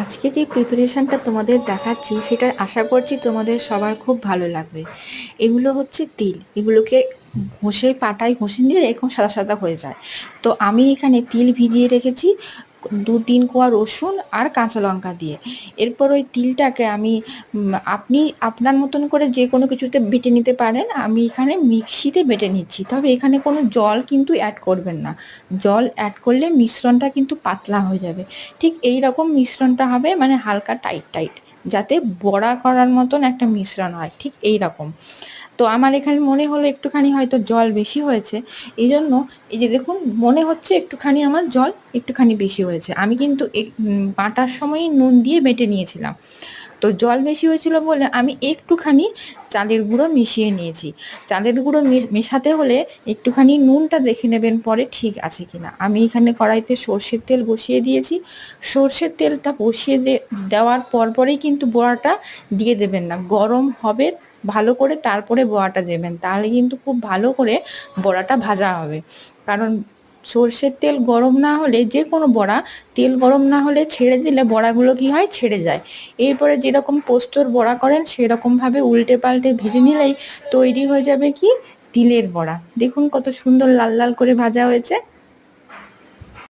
আজকে যে প্রিপারেশনটা তোমাদের দেখাচ্ছি সেটা আশা করছি তোমাদের সবার খুব ভালো লাগবে। এগুলো হচ্ছে তিল, এগুলোকে ঘষে পাটায় ঘষে নিলে এরকম সাদা সাদা হয়ে যায়। তো আমি এখানে তিল ভিজিয়ে রেখেছি 2-3 কোয়া রসুন আর কাঁচা লঙ্কা দিয়ে। এরপর ওই তিলটাকে আমি আপনি আপনার মতন করে যে কোনো কিছুতে বেটে নিতে পারেন, আমি এখানে মিক্সিতে বেটে নিচ্ছি। তবে এখানে কোনো জল কিন্তু অ্যাড করবেন না, জল অ্যাড করলে মিশ্রণটা কিন্তু পাতলা হয়ে যাবে। ঠিক এই রকম মিশ্রণটা হবে, মানে হালকা টাইট টাইট, যাতে বড়া করার মতন একটা মিশ্রণ হয়, ঠিক এই রকম। তো আমার এখানে মনে হলো একটুখানি হয়তো জল বেশি হয়েছে, এই জন্য এই যে দেখুন মনে হচ্ছে একটুখানি আমার জল একটুখানি বেশি হয়েছে। আমি কিন্তু বাটার সময়ই নুন দিয়ে বেটে নিয়েছিলাম, তো জল বেশি হয়েছিল বলে আমি একটুখানি চালের গুঁড়ো মিশিয়ে নিয়েছি। চালের গুঁড়ো মেশাতে হলে একটুখানি নুনটা দেখে নেবেন পরে ঠিক আছে কিনা। আমি এখানে কড়াইতে সর্ষের তেল বসিয়ে দিয়েছি। সর্ষের তেলটা বসিয়ে দেওয়ার পরেই কিন্তু বড়াটা দিয়ে দেবেন না, গরম হবে ভালো করে তারপরে বড়াটা দেবেন, তাহলে কিন্তু খুব ভালো করে বড়াটা ভাজা হবে। কারণ সর্ষের তেল গরম না হলে যে কোনো বড়া, তেল গরম না হলে ছেড়ে দিলে বড়াগুলো কি হয়, ছেড়ে যায়। এরপরে যেরকম পোস্তর বড়া করেন সেরকমভাবে উল্টে পাল্টে ভেজে নিলেই তৈরি হয়ে যাবে কি, তিলের বড়া। দেখুন কত সুন্দর লাল লাল করে ভাজা হয়েছে।